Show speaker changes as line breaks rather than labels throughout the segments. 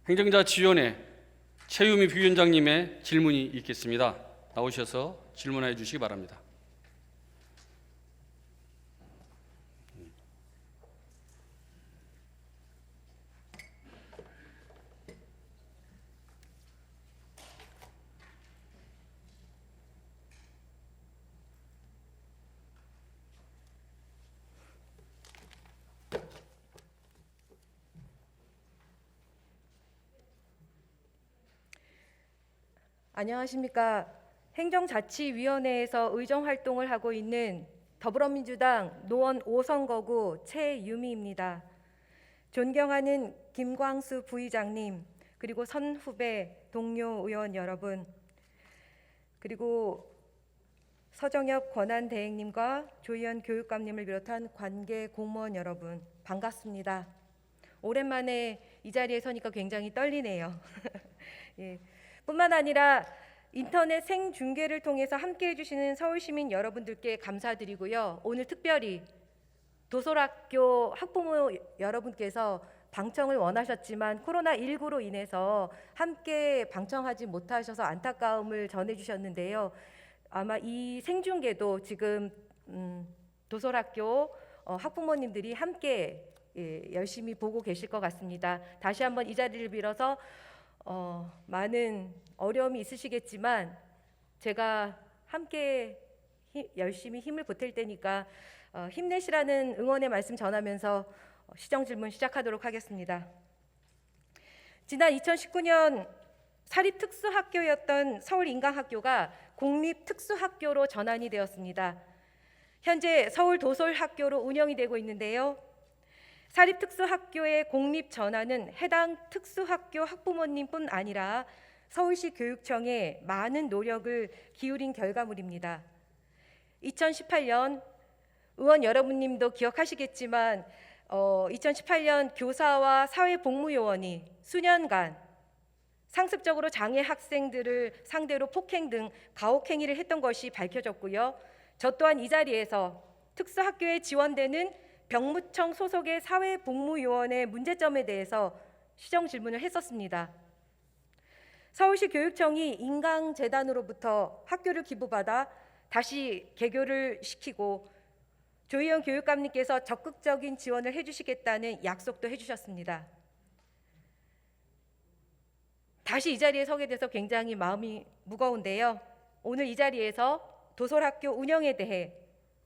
행정자치위원회 최유미 부위원장님의 질문이 있겠습니다. 나오셔서 질문해 주시기 바랍니다.
안녕하십니까. 행정자치위원회에서 의정활동을 하고 있는 더불어민주당 노원 5선거구 최유미입니다. 존경하는 김광수 부의장님, 그리고 선후배 동료 의원 여러분, 그리고 서정엽 권한대행님과 조희연 교육감님을 비롯한 관계 공무원 여러분, 반갑습니다. 오랜만에 이 자리에 서니까 굉장히 떨리네요. 예. 뿐만 아니라 인터넷 생중계를 통해서 함께해 주시는 서울시민 여러분들께 감사드리고요. 오늘 특별히 도솔학교 학부모 여러분께서 방청을 원하셨지만 코로나19로 인해서 함께 방청하지 못하셔서 안타까움을 전해주셨는데요. 아마 이 생중계도 지금 도솔학교 학부모님들이 함께 열심히 보고 계실 것 같습니다. 다시 한번 이 자리를 빌어서 많은 어려움이 있으시겠지만 제가 함께 열심히 힘을 보탤 테니까 힘내시라는 응원의 말씀 전하면서 시정 질문 시작하도록 하겠습니다. 지난 2019년 사립특수학교였던 서울인강학교가 공립특수학교로 전환이 되었습니다. 현재 서울도솔학교로 운영이 되고 있는데요. 사립특수학교의 공립 전환은 해당 특수학교 학부모님뿐 아니라 서울시 교육청에 많은 노력을 기울인 결과물입니다. 2018년 의원 여러분님도 기억하시겠지만 2018년 교사와 사회복무요원이 수년간 상습적으로 장애 학생들을 상대로 폭행 등 가혹행위를 했던 것이 밝혀졌고요. 저 또한 이 자리에서 특수학교에 지원되는 병무청 소속의 사회복무요원의 문제점에 대해서 시정 질문을 했었습니다. 서울시 교육청이 인강재단으로부터 학교를 기부받아 다시 개교를 시키고 조희연 교육감님께서 적극적인 지원을 해주시겠다는 약속도 해주셨습니다. 다시 이 자리에 서게 돼서 굉장히 마음이 무거운데요. 오늘 이 자리에서 도솔학교 운영에 대해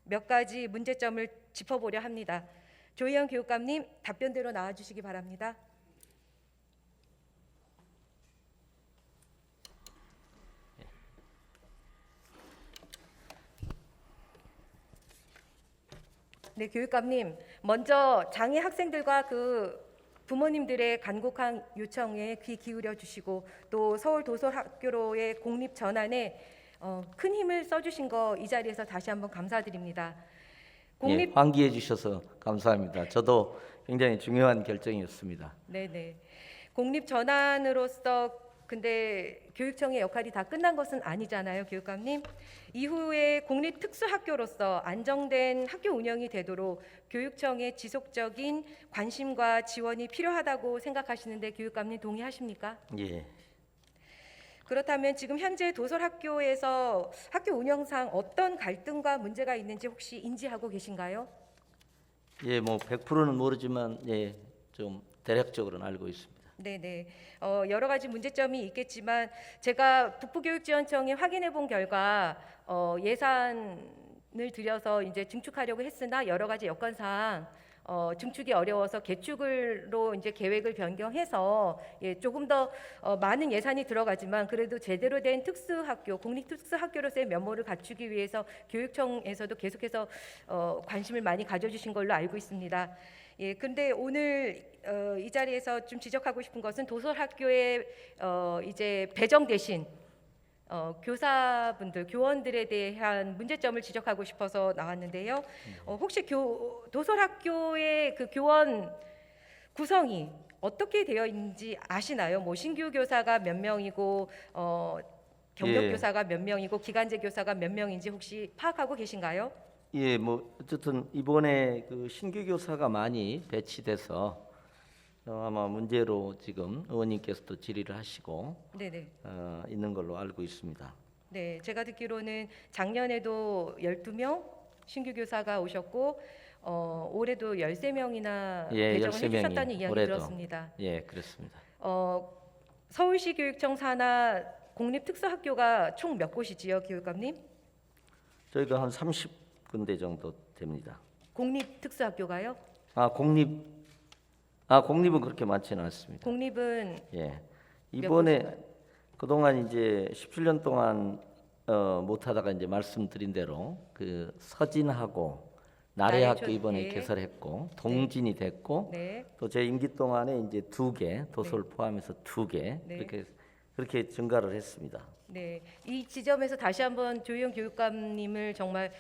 몇 가지 문제점을 짚어보려 합니다. 조희연 교육감님 답변대로 나와주시기 바랍니다. 네, 교육감님, 먼저 장애 학생들과 그 부모님들의 간곡한 요청에 귀 기울여 주시고 또 서울도솔학교로의 공립 전환에 큰 힘을 써주신 거 이 자리에서 다시 한번 감사드립니다.
예, 환기해 주셔서 감사합니다. 저도 굉장히 중요한 결정이었습니다.
네네. 공립 전환으로서 근데 교육청의 역할이 다 끝난 것은 아니잖아요, 교육감님. 이후에 공립 특수학교로서 안정된 학교 운영이 되도록 교육청의 지속적인 관심과 지원이 필요하다고 생각하시는데 교육감님 동의하십니까?
예.
그렇다면 지금 현재 도솔학교에서 학교 운영상 어떤 갈등과 문제가 있는지 혹시 인지하고 계신가요?
예, 뭐 100%는 모르지만 예, 좀 대략적으로는 알고 있습니다.
네네. 여러 가지 문제점이 있겠지만 제가 북부교육지원청에 확인해 본 결과 예산을 들여서 이제 증축하려고 했으나 여러 가지 여건상 증축이 어려워서 개축으로 이제 계획을 변경해서 조금 더 많은 예산이 들어가지만 그래도 제대로 된 특수학교, 공립특수학교로서의 면모를 갖추기 위해서 교육청에서도 계속해서 관심을 많이 가져주신 걸로 알고 있습니다. 예, 근데 오늘 이 자리에서 좀 지적하고 싶은 것은 도솔학교에 이제 배정 대신 교사분들, 교원들에 대한 문제점을 지적하고 싶어서 나왔는데요. 혹시 도솔학교의 그 교원 구성이 어떻게 되어 있는지 아시나요? 뭐 신규 교사가 몇 명이고 경력 교사가 몇 명이고 기간제 교사가 몇 명인지 혹시 파악하고 계신가요?
예, 뭐 어쨌든 이번에 그 신규 교사가 많이 배치돼서 아마 문제로 지금 의원님께서도 질의를 하시고
네네.
있는 걸로 알고 있습니다.
네, 제가 듣기로는 작년에도 12명 신규 교사가 오셨고 올해도 13명이나
예,
배정을
13명이
해주셨다는 이야기
올해도.
들었습니다.
예, 그렇습니다.
서울시 교육청 산하 공립특수학교가 총 몇 곳이지요, 교육감님?
저희가 한 30군데 정도 됩니다.
공립특수학교가요?
공립은 그렇게 많지는 않습니다.
공립은
예.
몇
이번에 그동안 이제 17년 동안 못 하다가 이제 말씀드린 대로 그 서진하고 나래학교
나래초대.
이번에 개설했고 동진이 됐고
네,
또 제 임기 동안에 이제 2개 도서를 포함해서 2개
네.
그렇게 증가를 했습니다.
네. 이 지점에서 다시 한번 조희영 교육감님을 정말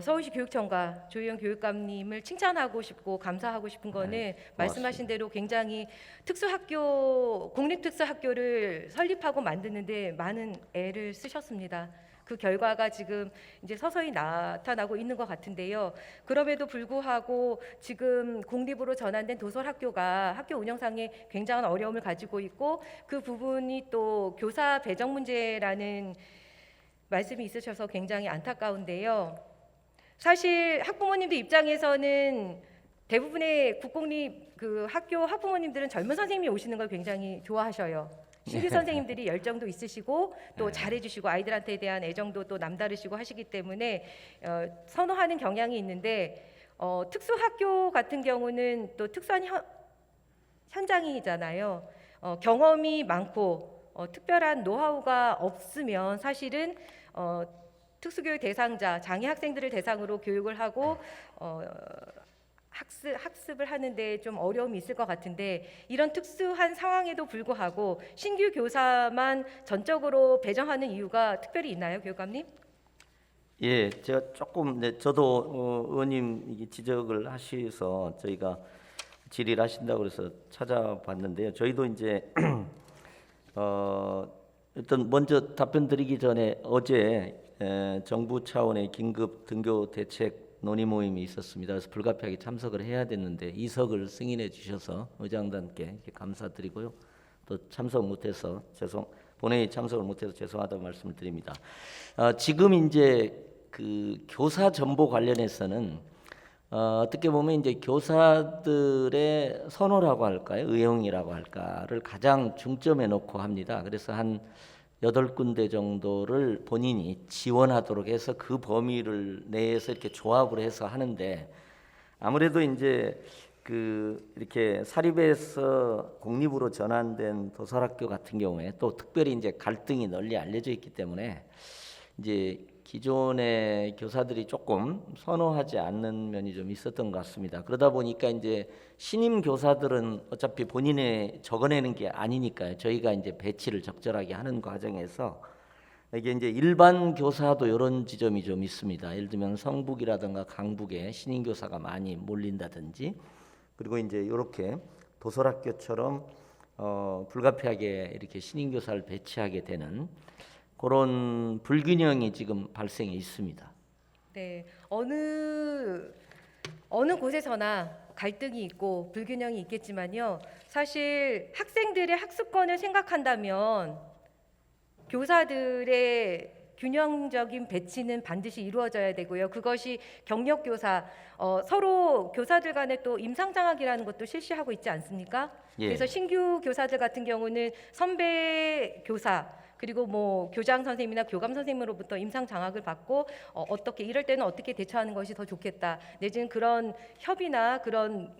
서울시 교육청과 조희영 교육감님을 칭찬하고 싶고 감사하고 싶은 거는 말씀하신 대로 굉장히 특수학교 공립특수학교를 설립하고 만드는데 많은 애를 쓰셨습니다. 그 결과가 지금 이제 서서히 나타나고 있는 것 같은데요. 그럼에도 불구하고 지금 공립으로 전환된 도설학교가 학교 운영상에 굉장한 어려움을 가지고 있고 그 부분이 또 교사 배정 문제라는 말씀이 있으셔서 굉장히 안타까운데요. 사실 학부모님들 입장에서는 대부분의 국공립 그 학교 학부모님들은 젊은 선생님이 오시는 걸 굉장히 좋아하셔요. 신규 선생님들이 열정도 있으시고 또 잘해주시고 아이들한테 대한 애정도 또 남다르시고 하시기 때문에 선호하는 경향이 있는데 특수학교 같은 경우는 또 특수한 현장이잖아요. 경험이 많고 특별한 노하우가 없으면 사실은 특수교육 대상자 장애 학생들을 대상으로 교육을 하고 학습을 하는데 좀 어려움이 있을 것 같은데 이런 특수한 상황에도 불구하고 신규 교사만 전적으로 배정하는 이유가 특별히 있나요, 교육감님?
예, 제가 조금 저도 의원님 이게 지적을 하셔서 저희가 질의를 하신다고 그래서 찾아봤는데요. 저희도 이제 일단 먼저 답변 드리기 전에 어제 정부 차원의 긴급 등교 대책 논의 모임이 있었습니다. 그래서 불가피하게 참석을 해야 됐는데 이석을 승인해 주셔서 의장단께 감사드리고요. 또 참석 못해서 본회의 참석을 못해서 죄송하다고 말씀을 드립니다. 지금 이제 그 교사 전보 관련해서는 어떻게 보면 이제 교사들의 선호라고 할까요, 의형이라고 할까를 가장 중점에 놓고 합니다. 그래서 한 8군데 정도를 본인이 지원하도록 해서 그 범위를 내에서 이렇게 조합을 해서 하는데 아무래도 이제 그 이렇게 사립에서 공립으로 전환된 도설학교 같은 경우에 또 특별히 이제 갈등이 널리 알려져 있기 때문에 이제 기존의 교사들이 조금 선호하지 않는 면이 좀 있었던 것 같습니다. 그러다 보니까 이제 신임 교사들은 어차피 본인의 적어내는 게 아니니까요. 저희가 이제 배치를 적절하게 하는 과정에서 이게 이제 일반 교사도 이런 지점이 좀 있습니다. 예를 들면 성북이라든가 강북에 신임 교사가 많이 몰린다든지 그리고 이제 이렇게 도설학교처럼 불가피하게 이렇게 신임 교사를 배치하게 되는 그런 불균형이 지금 발생해 있습니다.
네, 어느 곳에서나 갈등이 있고 불균형이 있겠지만요. 사실 학생들의 학습권을 생각한다면 교사들의 균형적인 배치는 반드시 이루어져야 되고요. 그것이 경력 교사, 서로 교사들 간에 또 임상장학이라는 것도 실시하고 있지 않습니까?
예.
그래서 신규 교사들 같은 경우는 선배 교사 그리고 뭐 교장 선생님이나 교감 선생님으로부터 임상 장학을 받고 어떻게 이럴 때는 어떻게 대처하는 것이 더 좋겠다 내지는 그런 협의나 그런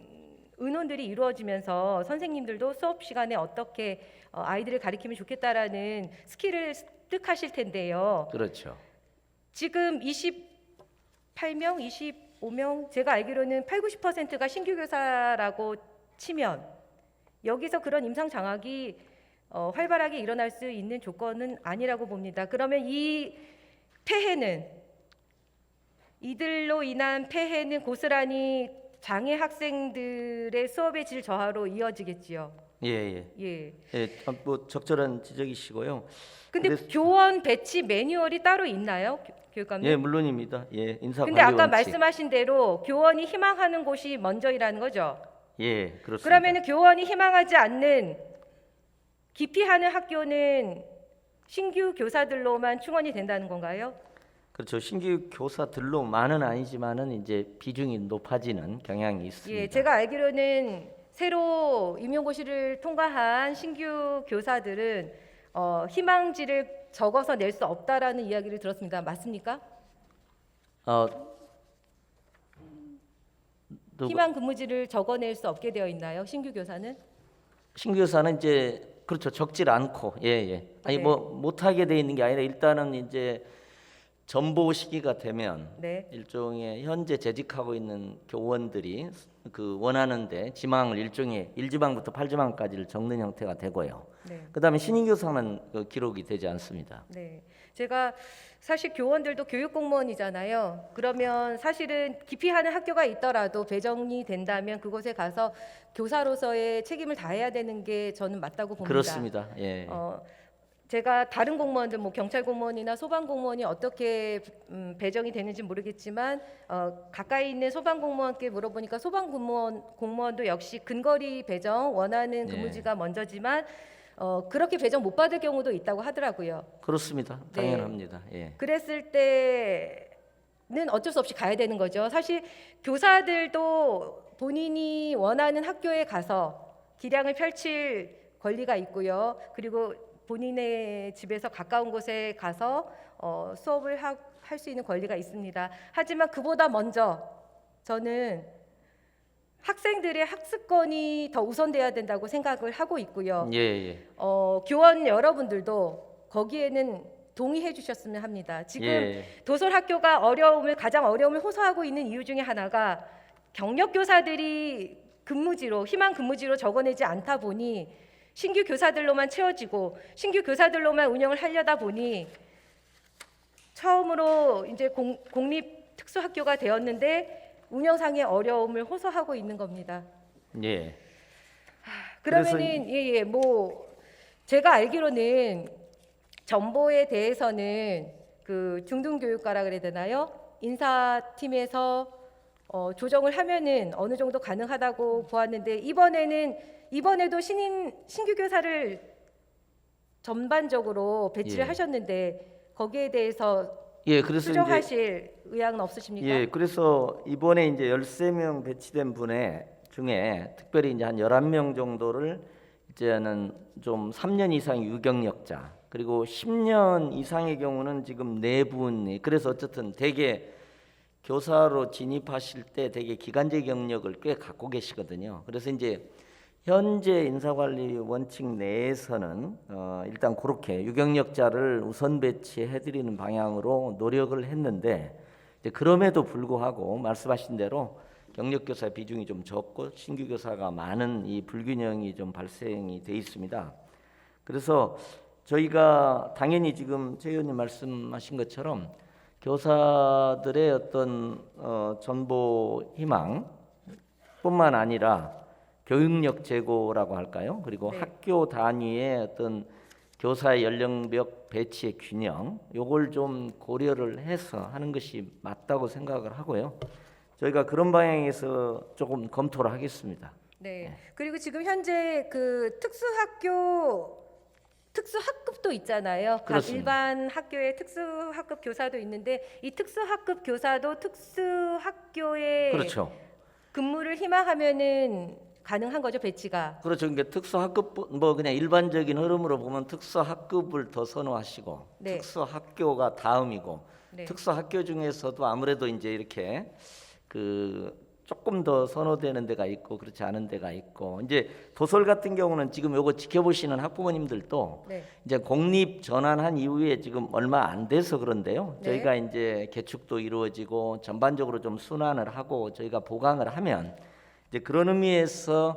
의논들이 이루어지면서 선생님들도 수업 시간에 어떻게 아이들을 가르치면 좋겠다라는 스킬을 습득하실 텐데요.
그렇죠.
지금 28명, 25명 제가 알기로는 8, 90%가 신규 교사라고 치면 여기서 그런 임상 장학이 활발하게 일어날 수 있는 조건은 아니라고 봅니다. 그러면 이 폐해는 이들로 인한 폐해는 고스란히 장애 학생들의 수업의 질 저하로 이어지겠지요.
예.
예.
뭐 적절한 지적이시고요.
근데 교원 배치 매뉴얼이 따로 있나요, 교육감님?
예, 물론입니다. 예, 인사
근데
관리
아까
원칙.
말씀하신 대로 교원이 희망하는 곳이 먼저이라는 거죠.
예, 그렇습니다.
그러면 교원이 희망하지 않는 기피하는 학교는 신규 교사들로만 충원이 된다는 건가요?
그렇죠. 신규 교사들로만은 아니지만은 이제 비중이 높아지는 경향이 있습니다.
예, 제가 알기로는 새로 임용고시를 통과한 신규 교사들은 희망지를 적어서 낼 수 없다라는 이야기를 들었습니다. 맞습니까?
어, 누구-
희망 근무지를 적어낼 수 없게 되어 있나요? 신규 교사는?
신규 교사는 이제 그렇죠. 적질 않고 예. 아니
네.
뭐 못하게 돼 있는 게 아니라 일단은 이제 전보 시기가 되면
네.
일종의 현재 재직하고 있는 교원들이 그 원하는데 지망을 일종의 1지망부터 8지망까지를 적는 형태가 되고요.
네.
그다음에 신인 교사는 기록이 되지 않습니다.
네. 제가 사실 교원들도 교육 공무원이잖아요. 그러면 사실은 기피하는 학교가 있더라도 배정이 된다면 그곳에 가서 교사로서의 책임을 다해야 되는 게 저는 맞다고 봅니다.
그렇습니다. 예.
제가 다른 공무원들 뭐 경찰 공무원이나 소방 공무원이 어떻게 배정이 되는지 모르겠지만 가까이 있는 소방 공무원께 물어보니까 소방 공무원도 역시 근거리 배정 원하는
네.
근무지가 먼저지만 그렇게 배정 못 받을 경우도 있다고 하더라고요.
그렇습니다.
네.
당연합니다. 예.
그랬을 때는 어쩔 수 없이 가야 되는 거죠. 사실 교사들도 본인이 원하는 학교에 가서 기량을 펼칠 권리가 있고요. 그리고 본인의 집에서 가까운 곳에 가서 수업을 할 수 있는 권리가 있습니다. 하지만 그보다 먼저 저는 학생들의 학습권이 더 우선돼야 된다고 생각을 하고 있고요.
예.
교원 여러분들도 거기에는 동의해 주셨으면 합니다. 지금
예.
도솔학교가 가장 어려움을 호소하고 있는 이유 중에 하나가 경력 교사들이 희망 근무지로 적어내지 않다 보니 신규 교사들로만 채워지고 신규 교사들로만 운영을 하려다 보니 처음으로 이제 공립 특수학교가 되었는데 운영상의 어려움을 호소하고 있는 겁니다.
예.
그러면은 뭐 제가 알기로는 정보에 대해서는 그 중등교육과라 그래야 되나요? 인사팀에서 조정을 하면은 어느 정도 가능하다고 보았는데 이번에도 신규 교사를 전반적으로 배치를
예.
하셨는데 거기에 대해서
예, 그래서
수정하실 의향은 없으십니까?
예, 그래서 이번에 이제 13명 배치된 분의 중에 특별히 이제 한 11명 정도를 이제는 좀 3년 이상 유경력자 그리고 10년 이상의 경우는 지금 4분이 그래서 어쨌든 대개 교사로 진입하실 때 되게 기간제 경력을 꽤 갖고 계시거든요. 그래서 이제 현재 인사관리 원칙 내에서는 일단 그렇게 유경력자를 우선 배치해드리는 방향으로 노력을 했는데 이제 그럼에도 불구하고 말씀하신 대로 경력교사 비중이 좀 적고 신규 교사가 많은 이 불균형이 좀 발생이 돼 있습니다. 그래서 저희가 당연히 지금 최 의원님 말씀하신 것처럼 교사들의 어떤 전보 희망뿐만 아니라 교육력 제고라고 할까요? 그리고
네.
학교 단위의 어떤 교사의 연령별 배치의 균형, 요걸 좀 고려를 해서 하는 것이 맞다고 생각을 하고요. 저희가 그런 방향에서 조금 검토를 하겠습니다.
네. 그리고 지금 현재 그 특수학급도 있잖아요. 각
그렇습니다.
일반 학교에 특수학급 교사도 있는데 이 특수학급 교사도 특수학교에
그렇죠.
근무를 희망하면은 가능한 거죠, 배치가.
그렇죠. 그러니까 특수학급 뭐 그냥 일반적인 흐름으로 보면 특수학급을 더 선호하시고
네.
특수학교가 다음이고
네.
특수학교 중에서도 아무래도 이제 이렇게 그 조금 더 선호되는 데가 있고 그렇지 않은 데가 있고 이제 도솔 같은 경우는 지금 요거 지켜보시는 학부모님들도
네.
이제 공립 전환한 이후에 지금 얼마 안 돼서 그런데요.
네.
저희가 이제 개축도 이루어지고 전반적으로 좀 순환을 하고 저희가 보강을 하면 이제 그런 의미에서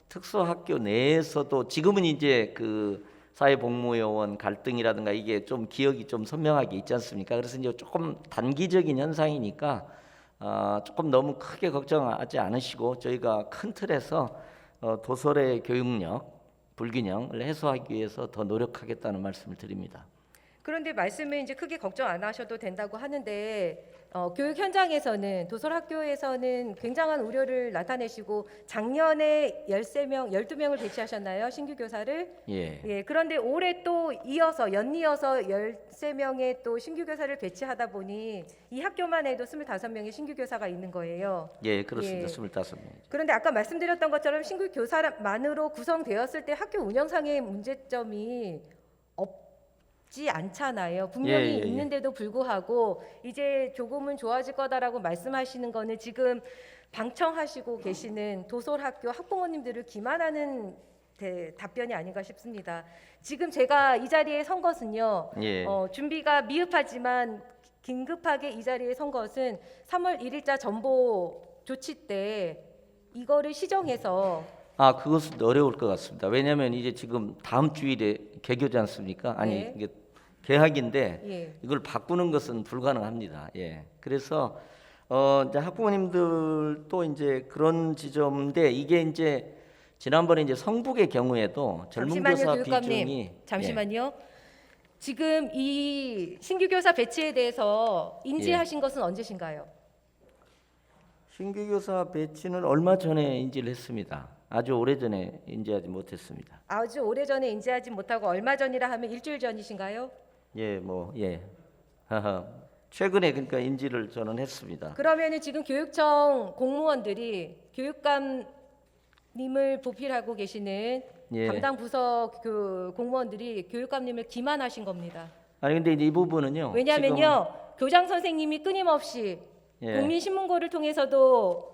특수학교 내에서도 지금은 이제 그 사회복무요원 갈등이라든가 이게 좀 기억이 좀 선명하게 있지 않습니까? 그래서 이제 조금 단기적인 현상이니까 조금 너무 크게 걱정하지 않으시고 저희가 큰 틀에서 도솔의 교육력 불균형을 해소하기 위해서 더 노력하겠다는 말씀을 드립니다.
그런데 말씀을 이제 크게 걱정 안 하셔도 된다고 하는데 교육 현장에서는 도설 학교에서는 굉장한 우려를 나타내시고 작년에 13명, 12명을 배치하셨나요? 신규 교사를?
예.
예. 그런데 올해 또 연이어서 13명의 또 신규 교사를 배치하다 보니 이 학교만 해도 25명의 신규 교사가 있는 거예요.
예, 그렇습니다.
예.
25명.
그런데 아까 말씀드렸던 것처럼 신규 교사만으로 구성되었을 때 학교 운영상의 문제점이 없지 않잖아요. 분명히
예, 예, 예.
있는데도 불구하고 이제 조금은 좋아질 거다라고 말씀하시는 거는 지금 방청하시고 계시는 도솔학교 학부모님들을 기만하는 답변이 아닌가 싶습니다. 지금 제가 이 자리에 선 것은요.
예.
준비가 미흡하지만 긴급하게 이 자리에 선 것은 3월 1일자 전보 조치 때 이거를 시정해서
그것은 어려울 것 같습니다. 왜냐하면 이제 지금 다음 주일에 개교지 않습니까? 아니
네.
이게 개학인데
예.
이걸 바꾸는 것은 불가능합니다. 예. 그래서 이제 학부모님들도 이제 그런 지점인데 이게 이제 지난번에 이제 성북의 경우에도 젊은 교사
잠시만요, 교육감님.
비중이
잠시만요. 지금 이 신규 교사 배치에 대해서 인지하신 것은 언제신가요?
신규 교사 배치는 얼마 전에 인지를 했습니다. 아주 오래 전에 인지하지 못했습니다.
아주 오래전에 인지하지 못하고 얼마 전이라 하면 일주일 전이신가요?
예. 최근에 그러니까 인지를 저는 했습니다.
그러면은 지금 교육청 공무원들이 교육감님을 보필하고 계시는
예.
담당 부서 공무원들이 교육감님을 기만하신 겁니다.
아니 근데 이제 이 부분은요.
왜냐하면요, 교장 선생님이 끊임없이
예.
국민신문고를 통해서도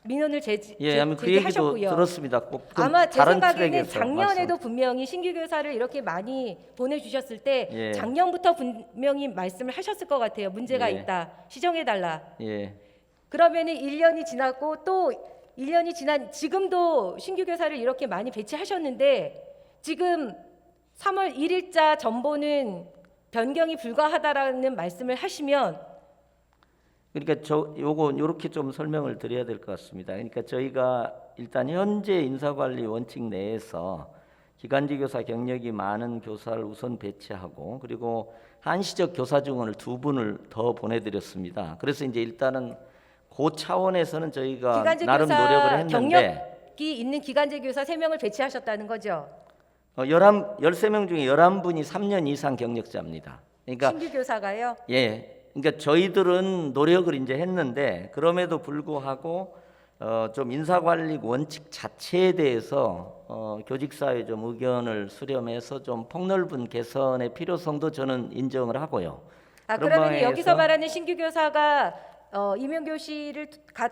민원을
아마 그 얘기도
제기하셨고요.
들었습니다. 꼭
아마 제
다른
생각에는
트랙에서
작년에도 분명히 신규 교사를 이렇게 많이 보내주셨을 때
예.
작년부터 분명히 말씀을 하셨을 것 같아요. 문제가
예.
있다. 시정해달라.
예.
그러면은 1년이 지났고 또 1년이 지난 지금도 신규 교사를 이렇게 많이 배치하셨는데 지금 3월 1일자 전보는 변경이 불가하다라는 말씀을 하시면
그러니까 요렇게 좀 설명을 드려야 될 것 같습니다. 그러니까 저희가 일단 현재 인사관리 원칙 내에서 기간제 교사 경력이 많은 교사를 우선 배치하고 그리고 한시적 교사 증원을 2분을 더 보내드렸습니다. 그래서 이제 일단은 그 차원에서는 저희가
기간제
나름
교사
노력을 했는데
경력이 있는 기간제 교사 3명을 배치하셨다는 거죠.
13명 중에 11분이 3년 이상 경력자입니다. 그러니까
신규 교사가요.
예. 그러니까 저희들은 노력을 이제 했는데 그럼에도 불구하고 좀 인사관리 원칙 자체에 대해서 교직사회 좀 의견을 수렴해서 좀 폭넓은 개선의 필요성도 저는 인정을 하고요. 그런
그러면
방향에서-
여기서 말하는 신규 교사가 임용교시를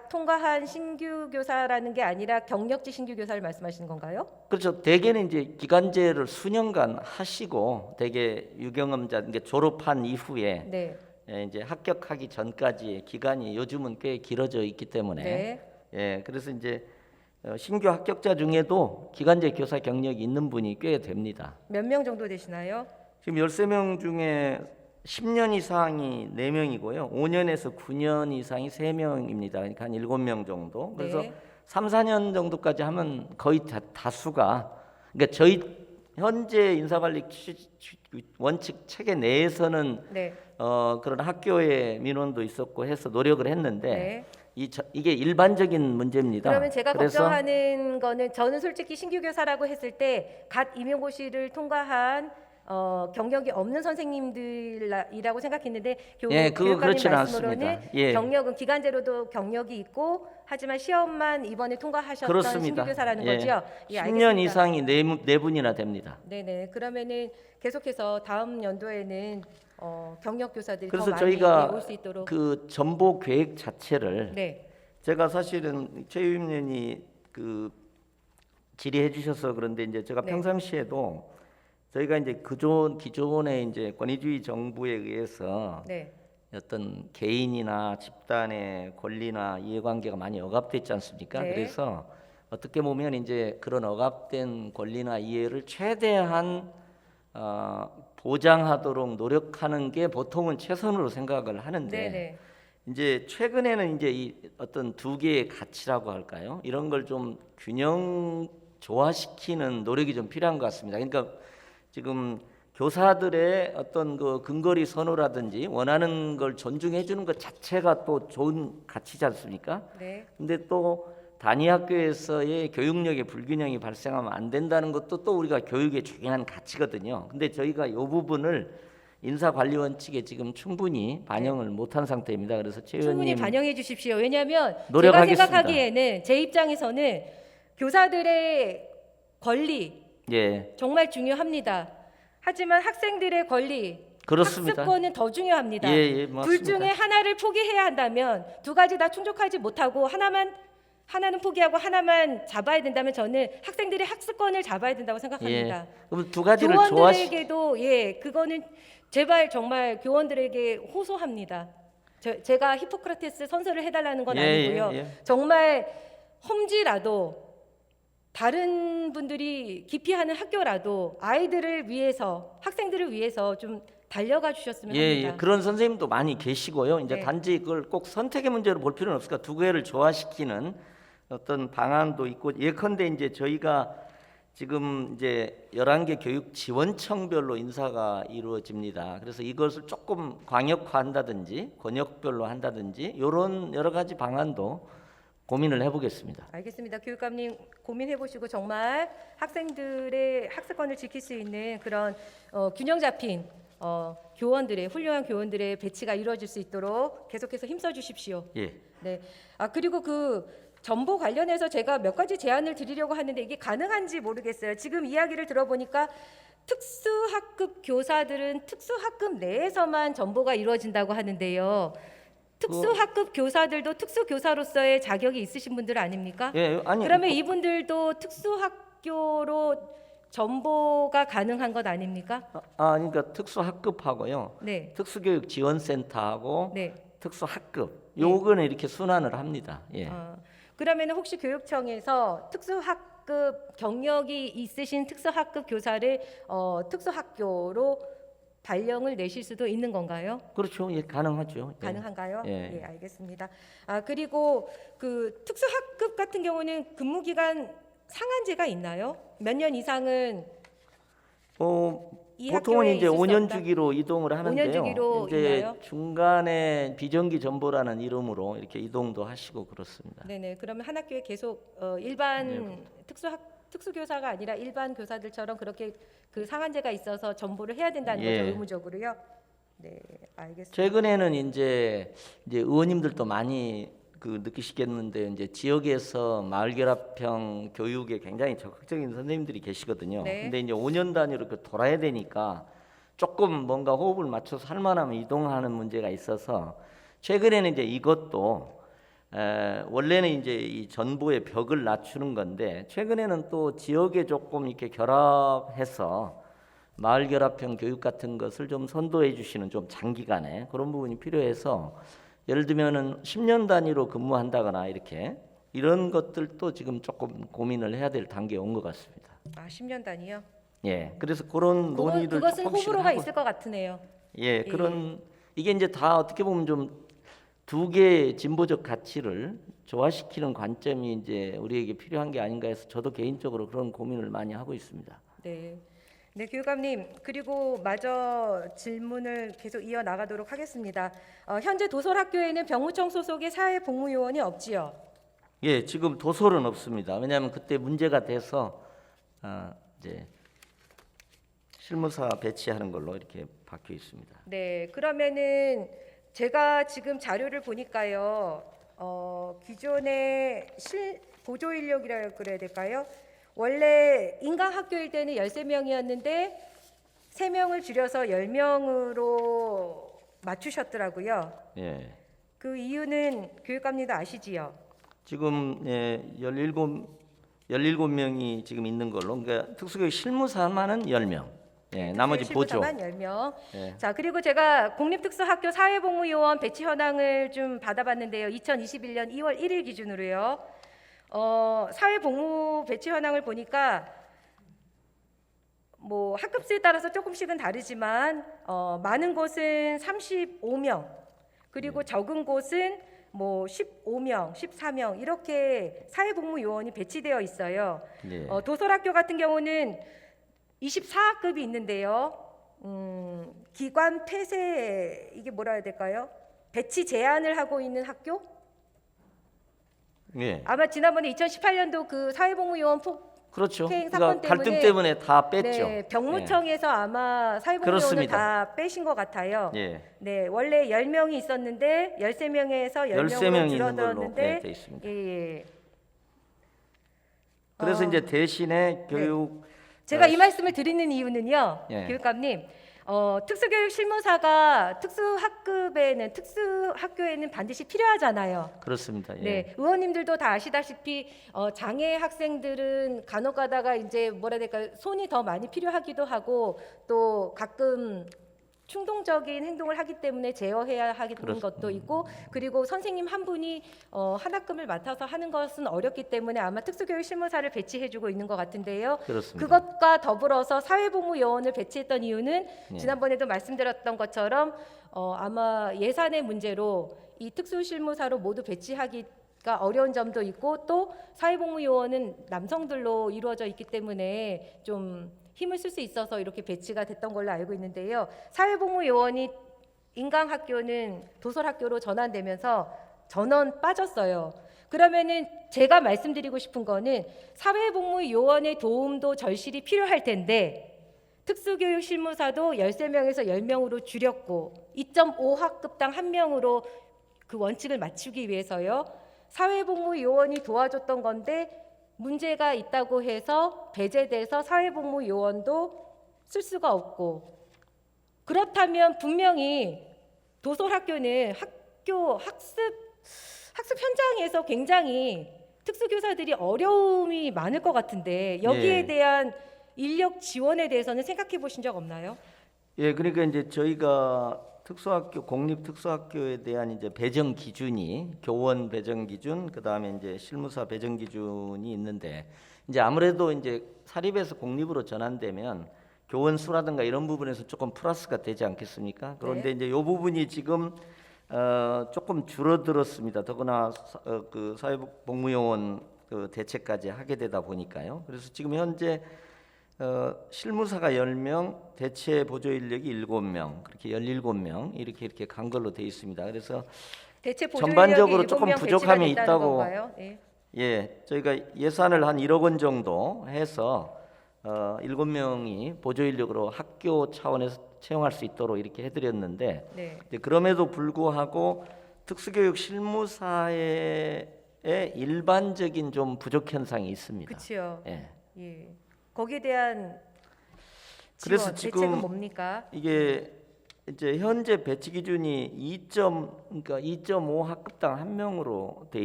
통과한 신규 교사라는 게 아니라 경력직 신규 교사를 말씀하시는 건가요?
그렇죠. 대개는 이제 기간제를 수년간 하시고 대개 유경험자 그러니까 졸업한 이후에
네.
이제 합격하기 전까지의 기간이 요즘은 꽤 길어져 있기 때문에
네.
예, 그래서 이제 신규 합격자 중에도 기간제 교사 경력이 있는 분이 꽤 됩니다.
몇 명 정도 되시나요?
지금 13명 중에 10년 이상이 4명이고요. 5년에서 9년 이상이 3명입니다. 그러니까 한 7명 정도. 그래서
네.
3, 4년 정도까지 하면 거의 다수가 그러니까 저희 현재 인사관리 원칙 체계 내에서는
네.
그런 학교의 민원도 있었고 해서 노력을 했는데
네.
이게 일반적인 문제입니다.
그러면 제가
그래서
걱정하는 거는 저는 솔직히 신규 교사라고 했을 때 갓 임용고시를 통과한 경력이 없는 선생님들이라고 생각했는데
예, 그거
교육감님
그렇지는
말씀으로는
않습니다. 예.
경력은 기간제로도 경력이 있고 하지만 시험만 이번에 통과하셨던
그렇습니다.
신규 교사라는
예.
거죠? 예,
10년
알겠습니다.
이상이 네 분이나 됩니다.
네네. 그러면은 계속해서 다음 연도에는 경력 교사들이 더
그래서
많이
저희가
올 수 있도록.
그 전보 계획 자체를
네.
제가 사실은 최 의원님이 그 질의해 주셔서 그런데 이제 제가
네.
평상시에도 저희가 이제 기존의 이제 권위주의 정부에 의해서
네.
어떤 개인이나 집단의 권리나 이해관계가 많이 억압돼 있지 않습니까?
네.
그래서 어떻게 보면 이제 그런 억압된 권리나 이해를 최대한 보장하도록 노력하는 게 보통은 최선으로 생각을 하는데
네네.
이제 최근에는 이제 이 어떤 두 개의 가치라고 할까요? 이런 걸 좀 균형 조화시키는 노력이 좀 필요한 것 같습니다. 그러니까 지금 교사들의 어떤 그 근거리 선호라든지 원하는 걸 존중해 주는 것 자체가 또 좋은 가치지 않습니까?
네.
근데 또 단위 학교에서의 교육력의 불균형이 발생하면 안 된다는 것도 또 우리가 교육의 중요한 가치거든요. 근데 저희가 이 부분을 인사관리원 측에 지금 충분히 반영을 못한 상태입니다. 그래서 최
충분히
의원님
반영해 주십시오. 왜냐하면 제가
노력하겠습니다.
생각하기에는 제 입장에서는 교사들의 권리
예,
정말 중요합니다. 하지만 학생들의 권리,
그렇습니다.
학습권은 더 중요합니다.
예,
둘
맞습니다.
중에 하나를 포기해야 한다면 두 가지 다 충족하지 못하고 하나는 포기하고 하나만 잡아야 된다면 저는 학생들의 학습권을 잡아야 된다고 생각합니다.
예. 그럼 두 가지를 좋아시
교원들에게도 그거는 제발 정말 교원들에게 호소합니다. 제가 히포크라테스 선서를 해달라는 건
예,
아니고요.
예, 예.
정말 험지라도 다른 분들이 기피하는 학교라도 아이들을 위해서 학생들을 위해서 좀 달려가 주셨으면 합니다.
그런 선생님도 많이 계시고요. 이제
네.
단지 그걸 꼭 선택의 문제로 볼 필요는 없으니까 두 개를 조화시키는 어떤 방안도 있고 예컨대 이제 저희가 지금 이제 11개 교육 지원청별로 인사가 이루어집니다. 그래서 이것을 조금 광역화한다든지 권역별로 한다든지 이런 여러 가지 방안도 고민을 해보겠습니다.
알겠습니다. 교육감님 고민해 보시고 정말 학생들의 학습권을 지킬 수 있는 그런 균형 잡힌 교원들의 훌륭한 교원들의 배치가 이루어질 수 있도록 계속해서 힘써 주십시오.
예,
네. 그리고 그 정보 관련해서 제가 몇 가지 제안을 드리려고 하는데 이게 가능한지 모르겠어요. 지금 이야기를 들어보니까 특수학급 교사들은 특수학급 내에서만 정보가 이루어진다고 하는데요. 특수학급 교사들도 특수교사로서의 자격이 있으신 분들 아닙니까?
예, 아니
그러면 이분들도 특수학교로 전보가 가능한 것 아닙니까?
그러니까 특수학급하고요,
네.
특수교육 지원센터하고
네.
특수학급 요거는 이렇게 순환을 합니다. 예.
그러면 혹시 교육청에서 특수학급 경력이 있으신 특수학급 교사를 특수학교로 발령을 내실 수도 있는 건가요?
그렇죠. 예, 가능하죠. 예.
가능한가요?
예.
예, 알겠습니다. 그리고 그 특수학급 같은 경우는 근무 기간 상한제가 있나요? 몇 년 이상은 이
보통은
학교에
이제
있을 수
5년
없다?
주기로 이동을 하는데요.
5년 주기로
이제
있나요?
중간에 비정기 전보라는 이름으로 이렇게 이동도 하시고 그렇습니다.
네네. 그러면 한 학교에 계속 일반 특수교사가 아니라 일반 교사들처럼 그렇게 그 상한제가 있어서 전보를 해야 된다는
예.
거죠, 의무적으로요. 네, 알겠습니다.
최근에는 이제 의원님들도 많이 그 느끼시겠는데 이제 지역에서 마을 결합형 교육에 굉장히 적극적인 선생님들이 계시거든요.
네.
근데 이제 5년 단위로 이렇게 돌아야 되니까 조금 뭔가 호흡을 맞춰서 살만하면 이동하는 문제가 있어서 최근에는 이제 이것도 원래는 이제 이 전부의 벽을 낮추는 건데 최근에는 또 지역에 조금 이렇게 결합해서 마을 결합형 교육 같은 것을 좀 선도해 주시는 좀 장기간에 그런 부분이 필요해서 예를 들면은 10년 단위로 근무한다거나 이런 것들도 지금 조금 고민을 해야 될 단계에 온 것 같습니다.
10년 단위요?
예, 그래서 그런 논의를
그것은
조금씩
호불호가
하고
있을 것 같으네요.
예, 그런 이게 이제 다 어떻게 보면 좀 두 개의 진보적 가치를 조화시키는 관점이 이제 우리에게 필요한 게 아닌가 해서 저도 개인적으로 그런 고민을 많이 하고 있습니다.
네. 네, 교육감님. 그리고 마저 질문을 계속 이어 나가도록 하겠습니다. 현재 도솔학교에는 병무청 소속의 사회복무요원이 없지요.
예, 지금 도솔은 없습니다. 왜냐하면 그때 문제가 돼서 이제 실무사 배치하는 걸로 이렇게 바뀌어 있습니다.
네, 그러면은 제가 지금 자료를 보니까요. 기존의 보조 인력이라고 그래야 될까요? 원래 인강학교일 때는 13명이었는데 3명을 줄여서 10명으로 맞추셨더라고요.
예.
그 이유는 교육감님도 아시지요?
지금 17명이 지금 있는 걸로 그러니까 특수교육 실무사만은 10명. 예, 나머지 보조.
실무사만 10명.
예.
자, 그리고 제가 공립특수학교 사회복무요원 배치 현황을 좀 받아봤는데요. 2021년 2월 1일 기준으로요. 사회복무 배치 현황을 보니까 뭐 학급수에 따라서 조금씩은 다르지만 많은 곳은 35명, 그리고 적은 곳은 뭐 15명, 14명 이렇게 사회복무요원이 배치되어 있어요.
예.
도솔학교 같은 경우는 24학급이 있는데요. 기관 폐쇄 이게 뭐라 해야 될까요? 배치 제한을 하고 있는 학교?
예.
아마 지난번에 2018년도 그 사회복무요원
그렇죠.
폭행
그러니까
사건
갈등
때문에
때문에 다 뺐죠.
네, 병무청에서 아마 사회복무요원을
그렇습니다.
다 빼신 것 같아요.
예.
네, 원래 10명이 있었는데 13명에서 10명으로
13명이 있는 걸로
줄어들었는데
돼 있습니다.
예.
그래서
어,
이제 대신에 교육
제가 이 말씀을 드리는 이유는요,
예.
교육감님, 특수교육 실무사가 특수학급에는 특수학교에는 반드시 필요하잖아요.
그렇습니다. 예.
네, 의원님들도 다 아시다시피 장애 학생들은 간혹 가다가 이제 뭐라 해야 될까요? 손이 더 많이 필요하기도 하고 또 가끔 충동적인 행동을 하기 때문에 제어해야 하는
그렇습니다.
것도 있고 그리고 선생님 한 분이 한 학급을 맡아서 하는 것은 어렵기 때문에 아마 특수교육 실무사를 배치해주고 있는 것 같은데요.
그렇습니다.
그것과 더불어서 사회복무 요원을 배치했던 이유는
예.
지난번에도 말씀드렸던 것처럼 아마 예산의 문제로 이 특수실무사로 모두 배치하기가 어려운 점도 있고 또 사회복무 요원은 남성들로 이루어져 있기 때문에 좀 힘을 쓸 수 있어서 이렇게 배치가 됐던 걸로 알고 있는데요. 사회복무 요원이 인강학교는 도설학교로 전환되면서 전원 빠졌어요. 그러면은 제가 말씀드리고 싶은 거는 사회복무 요원의 도움도 절실히 필요할 텐데 특수교육 실무사도 13명에서 10명으로 줄였고 2.5학급당 1명으로 그 원칙을 맞추기 위해서요. 사회복무 요원이 도와줬던 건데 문제가 있다고 해서 배제돼서 사회복무 요원도 쓸 수가 없고 그렇다면 분명히 도솔학교는 학습 현장에서 굉장히 특수교사들이 어려움이 많을 것 같은데 여기에
예.
대한 인력 지원에 대해서는 생각해 보신 적 없나요?
예, 그러니까 이제 저희가 특수학교 공립 특수학교에 대한 이제 배정 기준이 교원 배정 기준, 그다음에 이제 실무사 배정 기준이 있는데 이제 아무래도 이제 사립에서 공립으로 전환되면 교원 수라든가 이런 부분에서 조금 플러스가 되지 않겠습니까? 그런데 이제 이 부분이 지금 조금 줄어들었습니다. 더구나 그 사회복무요원 그 대책까지 하게 되다 보니까요. 그래서 지금 현재 실무사가 10명, 대체 보조 인력이 7명, 그렇게 17명 이렇게 간 걸로 돼 있습니다. 그래서
대체 보조
전반적으로
인력이
조금
7명
부족함이
배치가 됐다는
있다고.
건가요? 예.
예, 저희가 예산을 한 1억 원 정도 해서 7명이 보조 인력으로 학교 차원에서 채용할 수 있도록 이렇게 해드렸는데
네.
이제 그럼에도 불구하고 특수교육 실무사의 일반적인 좀 부족 현상이 있습니다.
그렇죠.
예.
예. 거기에 대한
그래서
지원,
지금
대책은 뭡니까?
이게 이제 현재 배치 기준이 2.5 학급당 1명으로 돼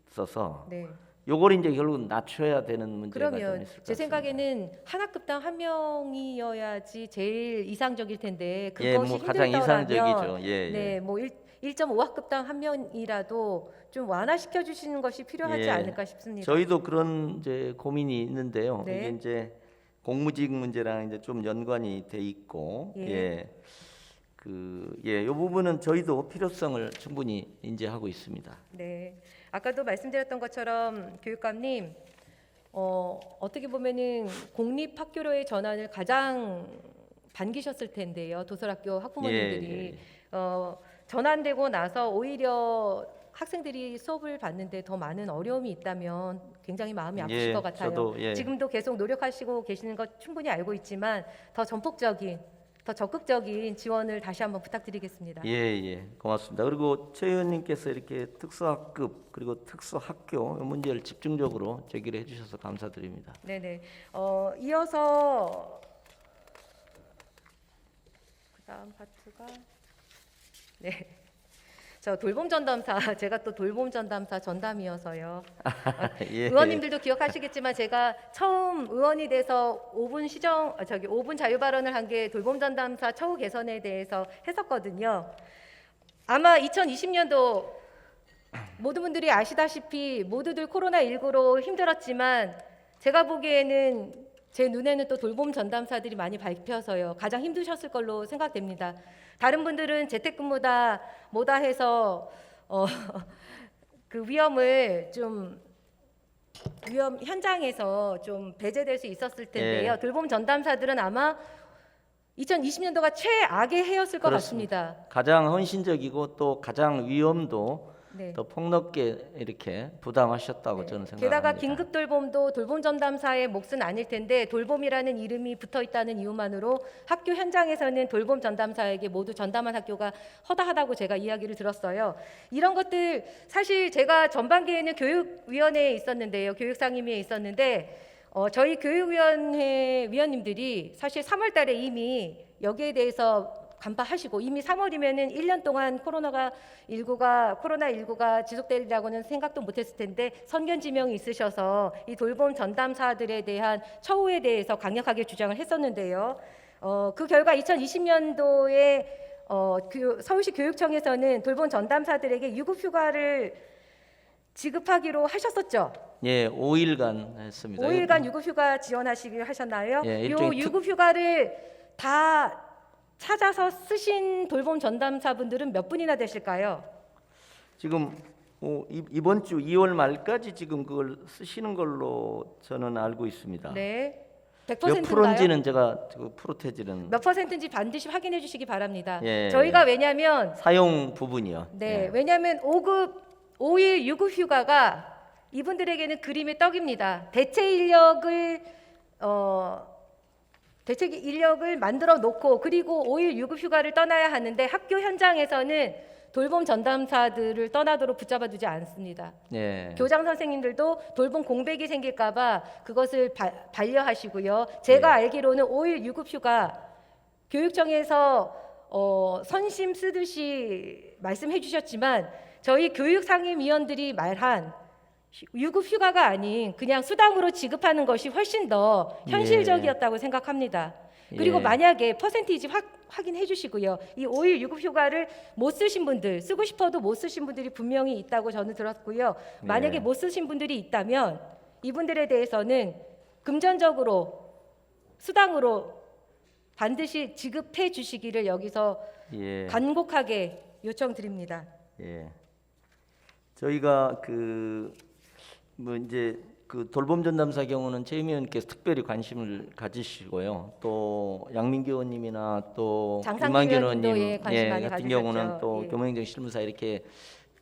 있어서
네.
요걸 이제 결국은 낮춰야 되는 문제가 좀
그러면
있을 것
제
같습니다.
생각에는 한 학급당 1명이어야지 제일 이상적일 텐데 그것이
예, 뭐 가장
힘들더라면
이상적이죠. 예,
네, 뭐 1.5학급당 1명이라도 좀 완화시켜 주시는 것이 필요하지
예.
않을까 싶습니다.
저희도 그런 이제 고민이 있는데요.
네.
이게 이제 공무직 문제랑 이제 좀 연관이 돼 있고,
예.
이 부분은 저희도 필요성을 충분히 인지하고 있습니다.
네. 아까도 말씀드렸던 것처럼 교육감님 어떻게 보면은 공립 학교로의 전환을 가장 반기셨을 텐데요. 도설학교 학부모님들이 전환되고 나서 오히려 학생들이 수업을 받는데 더 많은 어려움이 있다면 굉장히 마음이 아프실
예,
것 같아요.
저도, 예.
지금도 계속 노력하시고 계시는 것 충분히 알고 있지만 더 전폭적인, 더 적극적인 지원을 다시 한번 부탁드리겠습니다.
예, 고맙습니다. 그리고 최 의원님께서 이렇게 특수학급 그리고 특수학교 이 문제를 집중적으로 제기를 해주셔서 감사드립니다.
네네. 이어서 그다음 파트가 네. 저 돌봄 전담사 제가 또 돌봄 전담사 전담이어서요.
예.
의원님들도 기억하시겠지만 제가 처음 의원이 돼서 5분 자유 발언을 한 게 돌봄 전담사 처우 개선에 대해서 했었거든요. 아마 2020년도 모든 분들이 아시다시피 모두들 코로나19로 힘들었지만 제가 보기에는 제 눈에는 또 돌봄 전담사들이 많이 밟혀서요. 가장 힘드셨을 걸로 생각됩니다. 다른 분들은 재택근무다 뭐다 해서 그 위험 현장에서 좀 배제될 수 있었을 텐데요.
예.
돌봄 전담사들은 아마 2020년도가 최악의 해였을 것
그렇습니다.
같습니다.
가장 헌신적이고 또 가장 위험도
네.
더 폭넓게 이렇게 부담하셨다고
네.
저는 생각합니다.
게다가 긴급 돌봄도 돌봄 전담사의 몫은 아닐 텐데 돌봄이라는 이름이 붙어 있다는 이유만으로 학교 현장에서는 돌봄 전담사에게 모두 전담한 학교가 허다하다고 제가 이야기를 들었어요. 이런 것들 사실 제가 전반기에는 교육위원회에 있었는데요. 교육상임위에 있었는데 저희 교육위원회 위원님들이 사실 3월 달에 이미 여기에 대해서 간파하시고 이미 3월이면은 1년 동안 코로나19가 지속되리라고는 생각도 못했을 텐데 선견 지명이 있으셔서 이 돌봄 전담사들에 대한 처우에 대해서 강력하게 주장을 했었는데요. 그 결과 2020년도에 서울시 교육청에서는 돌봄 전담사들에게 유급휴가를 지급하기로 하셨었죠.
예, 5일간 했습니다.
5일간 유급휴가 지원하시기로 하셨나요?
예,
이
일종의
유급휴가를 다 찾아서 쓰신 돌봄 전담사분들은 몇 분이나 되실까요?
지금 이번 주 2월 말까지 지금 그걸 쓰시는 걸로 저는 알고 있습니다.
네,
몇
100%인가요?
프로인지는 제가 프로테지는
몇 퍼센트인지 반드시 확인해 주시기 바랍니다.
예,
저희가 왜냐하면
사용 부분이요.
네,
예.
왜냐하면 5일 유급휴가가 이분들에게는 그림의 떡입니다. 대체 인력을 만들어 놓고 그리고 5일 유급휴가를 떠나야 하는데 학교 현장에서는 돌봄 전담사들을 떠나도록 붙잡아 두지 않습니다.
예.
교장 선생님들도 돌봄 공백이 생길까봐 그것을 반려하시고요. 제가 알기로는 5일 유급휴가 교육청에서 선심 쓰듯이 말씀해 주셨지만 저희 교육상임위원들이 말한 유급휴가가 아닌 그냥 수당으로 지급하는 것이 훨씬 더 현실적이었다고 생각합니다. 그리고
예.
만약에 퍼센티지 확인해 주시고요. 이 5일 유급휴가를 못 쓰신 분들, 쓰고 싶어도 못 쓰신 분들이 분명히 있다고 저는 들었고요. 만약에
예.
못 쓰신 분들이 있다면 이분들에 대해서는 금전적으로 수당으로 반드시 지급해 주시기를 여기서
예.
간곡하게 요청드립니다.
예. 저희가 이제 돌봄 전담사 경우는 최 의원님께서 특별히 관심을 가지시고요. 또 양민기 의원님이나 또
장상규
김만균
의원님도
의원님
예, 관심 많이
같은
가지셨죠.
경우는 또
예.
교무행정 실무사 이렇게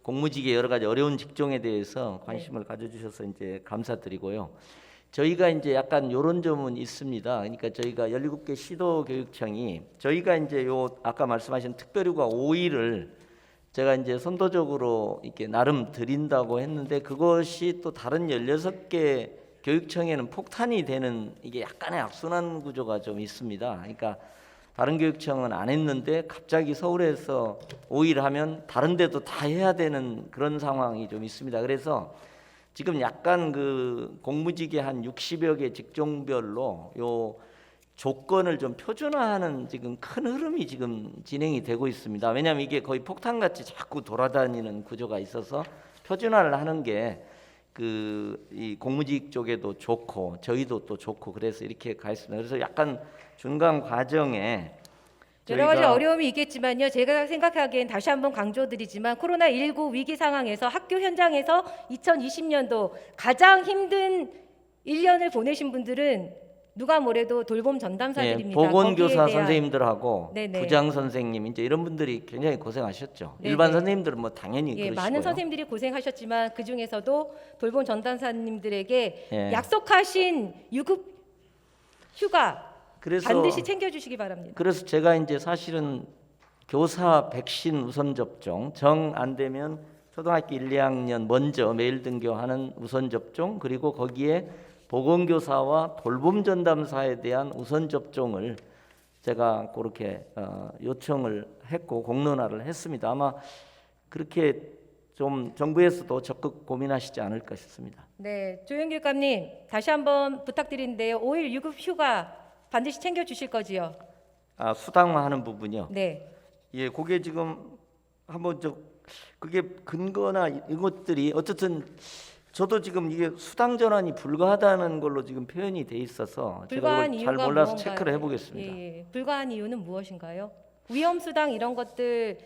공무직의 여러 가지 어려운 직종에 대해서 관심을 가져주셔서 이제 감사드리고요. 저희가 이제 약간 이런 점은 있습니다. 그러니까 저희가 17개 시도 교육청이 저희가 이제 아까 말씀하신 특별휴가 5일을 제가 이제 선도적으로 이렇게 나름 드린다고 했는데 그것이 또 다른 16개 교육청에는 폭탄이 되는 이게 약간의 악순환 구조가 좀 있습니다. 그러니까 다른 교육청은 안 했는데 갑자기 서울에서 5일 하면 다른 데도 다 해야 되는 그런 상황이 좀 있습니다. 그래서 지금 약간 공무직의 한 60여 개 직종별로 요 조건을 좀 표준화하는 지금 큰 흐름이 지금 진행이 되고 있습니다. 왜냐하면 이게 거의 폭탄같이 자꾸 돌아다니는 구조가 있어서 표준화를 하는 게 이 공무직 쪽에도 좋고 저희도 또 좋고 그래서 이렇게 가 있습니다. 그래서 약간 중간 과정에
여러 가지
저희가
어려움이 있겠지만요. 제가 생각하기엔 다시 한번 강조드리지만 코로나19 위기 상황에서 학교 현장에서 2020년도 가장 힘든 1년을 보내신 분들은 누가 뭐래도 돌봄 전담사들입니다.
보건교사
거기에 대한-
선생님들하고
네네.
부장 선생님 이제 이런 분들이 굉장히 고생하셨죠.
네네.
일반 선생님들은 뭐 당연히
예,
그러시고요.
많은 선생님들이 고생하셨지만 그 중에서도 돌봄 전담사님들에게
예.
약속하신 유급 휴가
그래서
반드시 챙겨주시기 바랍니다.
그래서 제가 이제 사실은 교사 백신 우선 접종 정 안 되면 초등학교 1, 2학년 먼저 매일 등교하는 우선 접종 그리고 거기에 보건교사와 돌봄 전담사에 대한 우선 접종을 제가 그렇게 요청을 했고 공론화를 했습니다. 아마 그렇게 좀 정부에서도 적극 고민하시지 않을까 싶습니다.
네, 조영길감님 다시 한번 부탁드리는데요. 5일 유급 휴가 반드시 챙겨 주실 거지요?
수당화하는 부분이요.
네.
예, 그게 지금 한번 그게 근거나 이것들이 어쨌든 저도 지금 이게 수당 전환이 불가하다는 걸로 지금 표현이 돼 있어서 제가
불가한
그걸 잘
이유가
몰라서
무언가요?
체크를 해보겠습니다.
예. 불가한 이유는 무엇인가요? 위험 수당 이런 것들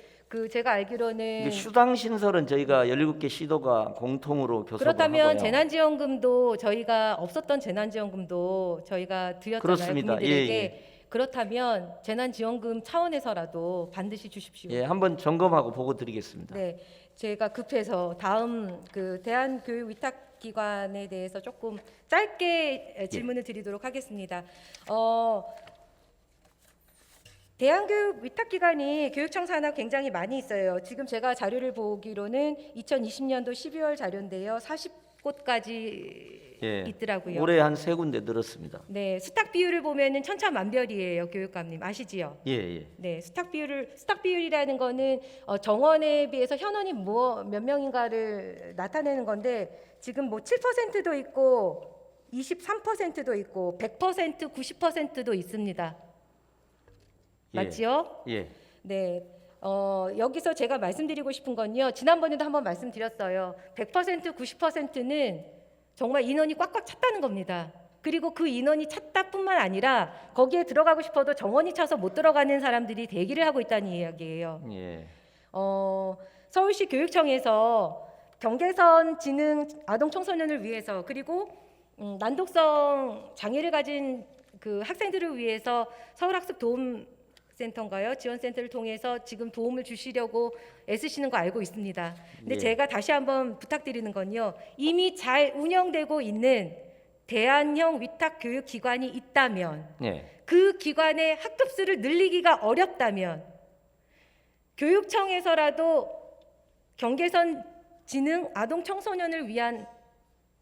제가 알기로는
이게 수당 신설은 저희가 17개 시도가 공통으로 교섭을
그렇다면
하고요.
재난지원금도 저희가 없었던 재난지원금도 저희가 드렸잖아요.
그렇습니다.
국민들에게
예,
그렇다면 재난지원금 차원에서라도 반드시 주십시오.
예, 한번 점검하고 보고 드리겠습니다.
네, 제가 급해서 다음 그 대한교육위탁기관에 대해서 조금 짧게 질문을 드리도록 하겠습니다. 대한교육위탁기관이 교육청 산하 굉장히 많이 있어요. 지금 제가 자료를 보기로는 2020년도 12월 자료인데요, 40곳까지
예,
있더라고요.
올해 한 3군데 늘었습니다.
네, 스탁 비율을 보면은 천차만별이에요, 교육감님 아시지요?
예, 예.
네, 스탁 비율이라는 거는 정원에 비해서 현원이 몇 명인가를 나타내는 건데 지금 뭐 7%도 있고 23%도 있고 100%, 90%도 있습니다.
예.
맞지요?
예.
네. 여기서 제가 말씀드리고 싶은 건요. 지난번에도 한번 말씀드렸어요. 100%, 90%는 정말 인원이 꽉꽉 찼다는 겁니다. 그리고 그 인원이 찼다뿐만 아니라 거기에 들어가고 싶어도 정원이 차서 못 들어가는 사람들이 대기를 하고 있다는 이야기예요.
예.
서울시 교육청에서 경계선 지능 아동 청소년을 위해서 그리고 난독성 장애를 가진 그 학생들을 위해서 서울학습 도움센터인가요? 지원센터를 통해서 지금 도움을 주시려고 애쓰시는 거 알고 있습니다. 근데
예.
제가 다시 한번 부탁드리는 건요. 이미 잘 운영되고 있는 대안형 위탁교육기관이 있다면
예.
그 기관의 학급수를 늘리기가 어렵다면 교육청에서라도 경계선 지능 아동 청소년을 위한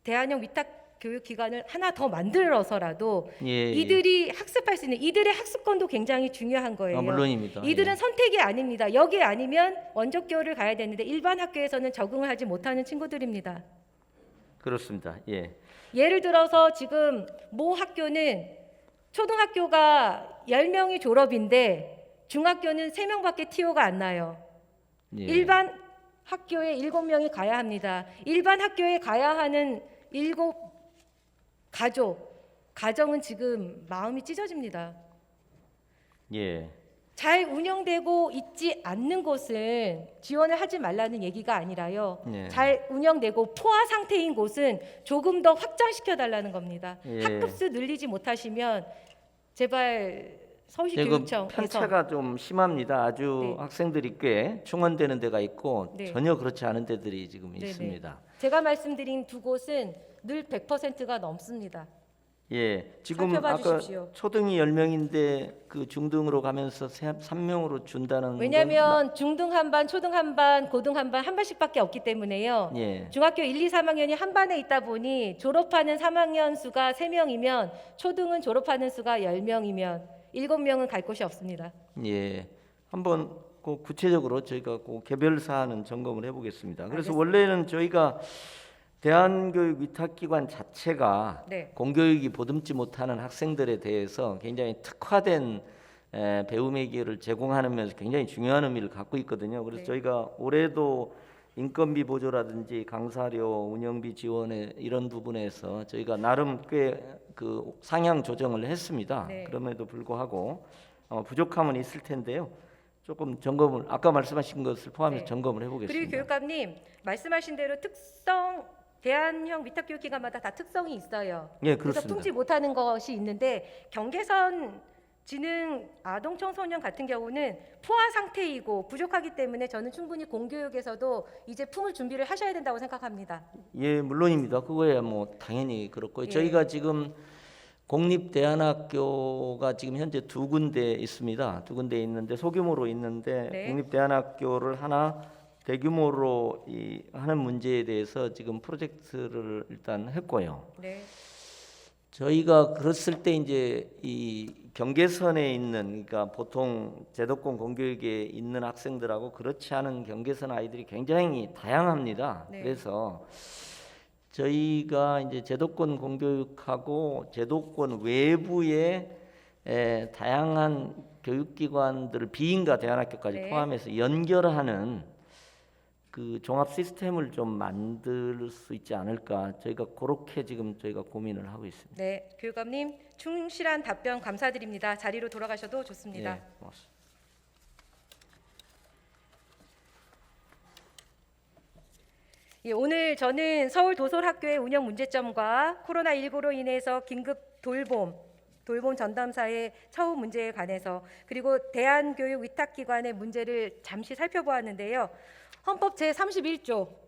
대안형 위탁교육기관을 하나 더 만들어서라도
예.
이들이 학습할 수 있는 이들의 학습권도 굉장히 중요한 거예요.
물론입니다.
이들은
예.
선택이 아닙니다. 여기 아니면 원조교를 가야 되는데 일반 학교에서는 적응을 하지 못하는 친구들입니다.
그렇습니다. 예.
예를 들어서 지금 모 학교는 초등학교가 10명이 졸업인데 중학교는 3명밖에 TO가 안 나요.
예.
일반 학교에 7명이 가야 합니다. 일반 학교에 가야 하는 7 가정은 지금 마음이 찢어집니다.
예.
잘 운영되고 있지 않는 곳은 지원을 하지 말라는 얘기가 아니라요.
예.
잘 운영되고 포화 상태인 곳은 조금 더 확장시켜 달라는 겁니다.
예.
학급수 늘리지 못하시면 제발 서울시
예, 그
교육청에서
편차가 좀 심합니다. 아주
네.
학생들이 꽤 충원되는 데가 있고
네.
전혀 그렇지 않은 데들이 지금
네네.
있습니다.
제가 말씀드린 두 곳은 늘 100%가 넘습니다.
예, 지금
살펴봐
아까
주십시오.
초등이 10명인데 그 중등으로 가면서 3명으로 준다는
왜냐하면 중등 한 반, 초등 한 반, 고등 한 반 한 반씩밖에 없기 때문에요.
건, 예,
중학교 1, 2, 3학년이 한 반에 있다 보니 졸업하는 3학년 수가 3명이면 초등은 졸업하는 수가 10명이면 7명은 갈 곳이 없습니다.
예, 한번 그 구체적으로 저희가 그 개별 사안은 점검을 해보겠습니다. 그래서
알겠습니다.
원래는 저희가 대한교육 위탁기관 자체가
네.
공교육이 보듬지 못하는 학생들에 대해서 굉장히 특화된 배움의 기회를 제공하는 면에서 굉장히 중요한 의미를 갖고 있거든요. 그래서
네.
저희가 올해도 인건비 보조라든지 강사료, 운영비 지원에 이런 부분에서 저희가 나름 꽤 그 상향 조정을 했습니다.
네.
그럼에도 불구하고 부족함은 있을 텐데요. 조금 점검을 아까 말씀하신 것을 포함해서
네.
점검을
그리고
해보겠습니다.
교육감님 말씀하신 대로 대안형 위탁교육기관마다 다 특성이 있어요.
예,
그래서
그렇습니다.
품지 못하는 것이 있는데 경계선 지능 아동 청소년 같은 경우는 포화 상태이고 부족하기 때문에 저는 충분히 공교육에서도 이제 품을 준비를 하셔야 된다고 생각합니다.
예, 물론입니다. 그거야 뭐 당연히 그렇고
예.
저희가 지금 공립대안학교가 지금 현재 2군데 있습니다. 2군데 있는데 소규모로 있는데
네.
공립대안학교를 하나 대규모로 하는 문제에 대해서 지금 프로젝트를 일단 했고요.
네.
저희가 그랬을 때 이제 이 경계선에 있는 그러니까 보통 제도권 공교육에 있는 학생들하고 그렇지 않은 경계선 아이들이 굉장히 다양합니다.
네.
그래서 저희가 이제 제도권 공교육하고 제도권 외부의 다양한 교육기관들을 비인가 대안학교까지
네.
포함해서 연결하는 그 종합 시스템을 좀 만들 수 있지 않을까 저희가 그렇게 지금 저희가 고민을 하고 있습니다.
네, 교육감님 충실한 답변 감사드립니다. 자리로 돌아가셔도 좋습니다.
예, 고맙습니다.
예, 오늘 저는 서울 도솔학교의 운영 문제점과 코로나19로 인해서 긴급 돌봄 돌봄 전담사의 처우 문제에 관해서 그리고 대한교육위탁기관의 문제를 잠시 살펴보았는데요. 헌법 제31조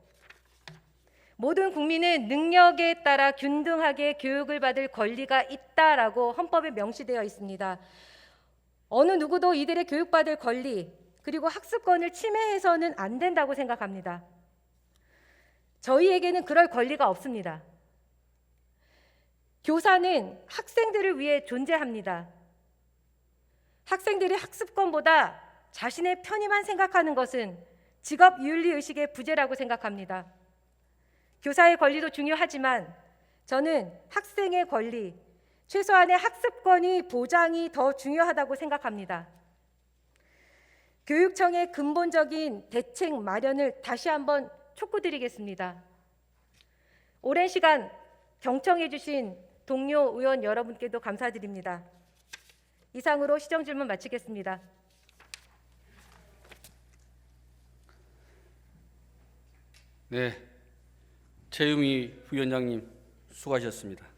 모든 국민은 능력에 따라 균등하게 교육을 받을 권리가 있다라고 헌법에 명시되어 있습니다. 어느 누구도 이들의 교육받을 권리 그리고 학습권을 침해해서는 안 된다고 생각합니다. 저희에게는 그럴 권리가 없습니다. 교사는 학생들을 위해 존재합니다. 학생들이 학습권보다 자신의 편의만 생각하는 것은 직업 윤리 의식의 부재라고 생각합니다. 교사의 권리도 중요하지만 저는 학생의 권리, 최소한의 학습권이 보장이 더 중요하다고 생각합니다. 교육청의 근본적인 대책 마련을 다시 한번 촉구드리겠습니다. 오랜 시간 경청해 주신 동료 의원 여러분께도 감사드립니다. 이상으로 시정질문 마치겠습니다.
네, 최유미 부위원장님 수고하셨습니다.